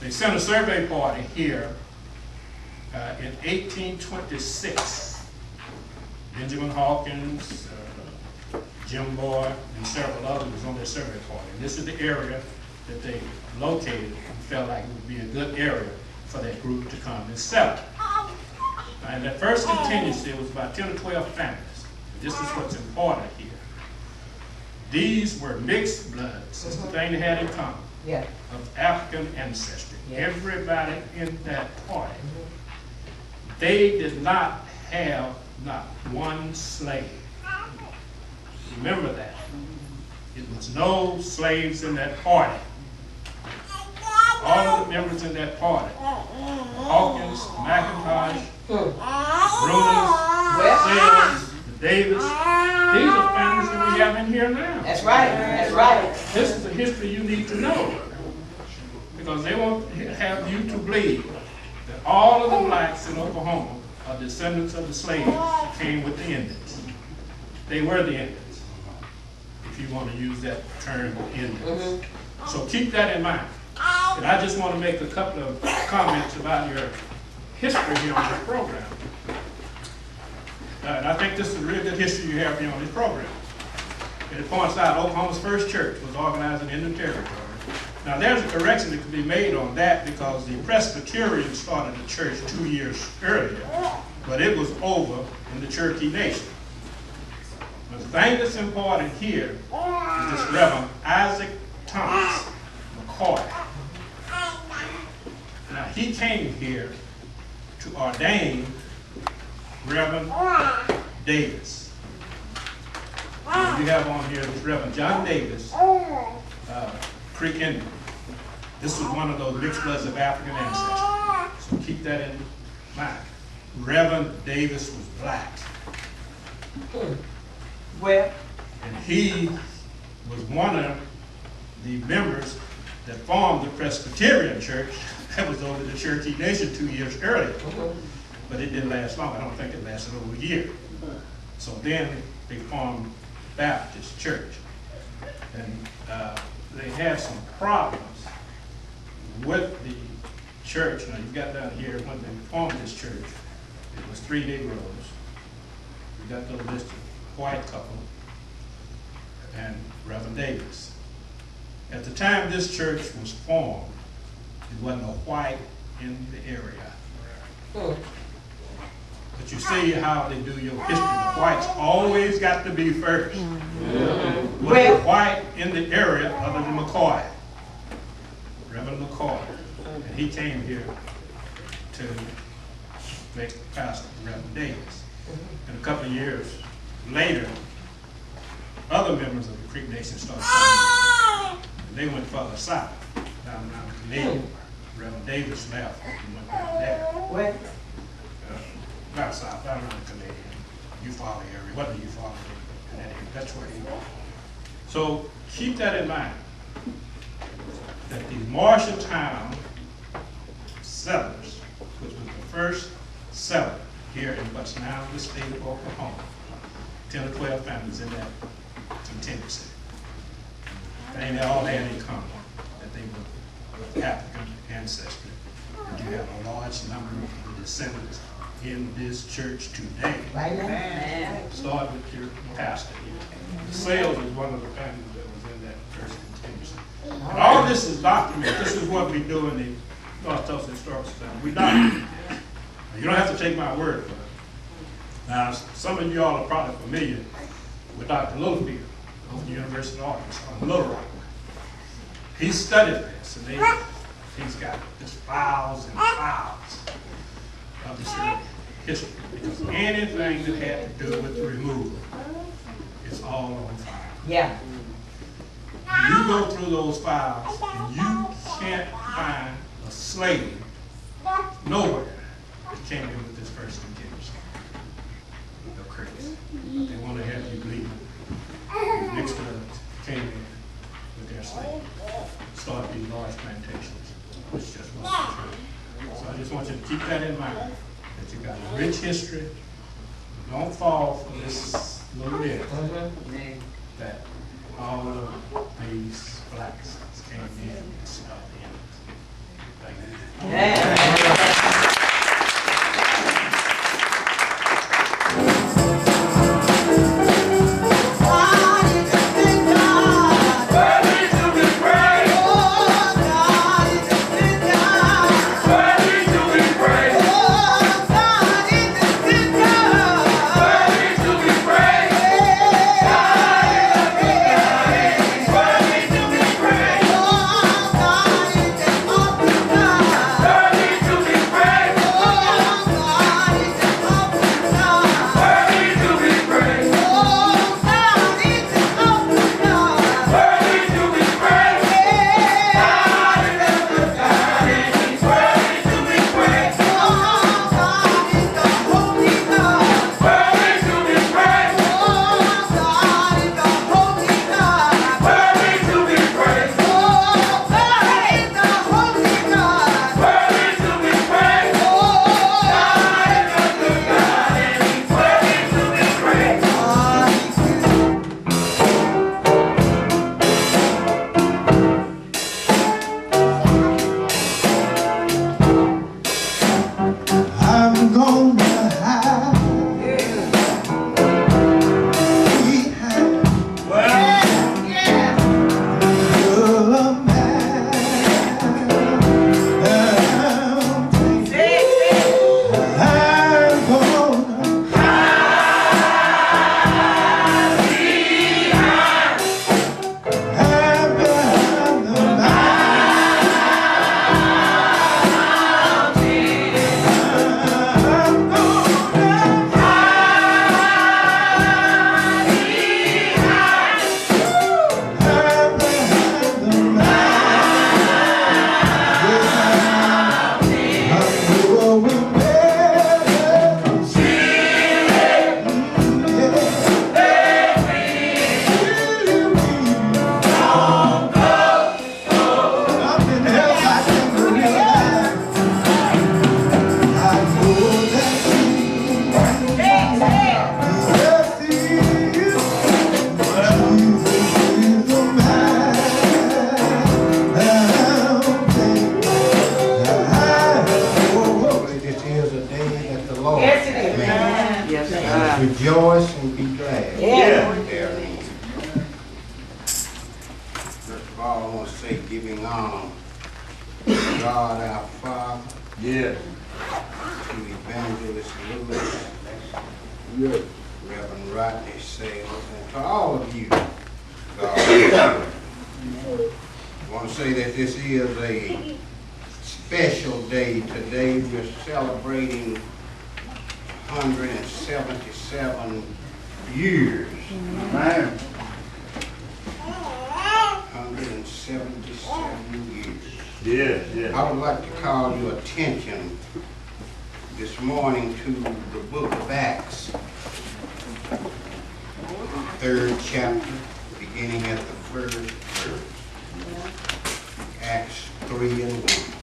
They sent a survey party here in 1826. Benjamin Hawkins, Jim Boyd, and several others was on their survey party. And this is the area that they located and felt like it would be a good area for that group to come and settle. And that first contingency, it was about 10 or 12 families. This is what's important here. These were mixed bloods. That's the thing they had in common. Yeah. Of African ancestry. Yeah. Everybody in that party. They did not have not one slave. Remember that. It was no slaves in that party. All of the members in that party, Hawkins, McIntosh, Bruner, Sayers, Davis, these are families that we have in here now. That's right. That's right. This is a history you need to know, because they won't have you to believe that all of the blacks in Oklahoma are descendants of the slaves that came with the Indians. They were the Indians, if you want to use that term, Indians. So keep that in mind. And I just want to make a couple of comments about your history here on this program. And I think this is a really good history you have here on this program. And it points out Oklahoma's first church was organized in the territory. Now there's a correction that can be made on that, because the Presbyterians started the church 2 years earlier, but it was over in the Cherokee Nation. The thing that's important here is this Reverend Isaac Thomas McCoy. Now he came here to ordain Reverend Davis. And you have on here this Reverend John Davis, Creek Indian. This was one of those mixed bloods of African ancestry. So keep that in mind. Reverend Davis was black. Well, And he was one of the members that formed the Presbyterian church that was over the Cherokee Nation 2 years earlier. But it didn't last long. I don't think it lasted over a year. So then they formed Baptist church. And they had some problems with the church. Now you've got down here, when they formed this church, it was 3 Negroes. You got the listed white couple and Reverend Davis. At the time this church was formed, there wasn't a white in the area. But you see how they do your history. The whites always got to be first. Was a white in the area other than McCoy, Reverend McCoy. And he came here to make pastor Reverend Davis. And a couple of years later, other members of the Creek Nation started coming in. And they went further south, down around Canadian. Reverend Davis left and went down there. well, Not south, down around the Canadian, Eufaula area, wasn't the Eufaula area, that's where he was. So keep that in mind, that the Marshalltown settlers, which was the first settler here in what's now the state of Oklahoma, 10 or 12 families in that contingency. And they all had in common that they were of African ancestry. And you have a large number of the descendants in this church today. right now. Start with your pastor here. Sales was one of the families that was in that first contingency. And all this is documented. This is what we do in the North Tulsa Historical Society. We document it. You don't have to take my word for it. Now, some of you all are probably familiar with Dr. Littlefield of the University of Arkansas, Little Rock. He studied this, and he's got just files and files of this early history, because anything that had to do with the removal is all on file. Yeah. You go through those files and you can't find a slave nowhere that came in with this first contingency. No crazy. But they want to have you believe the mixed bloods came in with their slaves, started these large plantations, which just wasn't true. So I just want you to keep that in mind, that you've got a rich history. Don't fall for this little bit that all of these blacks came in and smelled the Indians. Rejoice and be glad. Yeah. Therein. First of all, I want to say giving honor to God our Father, Yeah. to Evangelist Lewis, Reverend Rodney Sales, and to all of you, God. I want to say that this is a special day. Today we're celebrating 177 years. Man. 177 years. Yeah, yeah. I would like to call your attention this morning to the book of Acts, 3rd chapter, beginning at the first verse. Acts 3 and 1.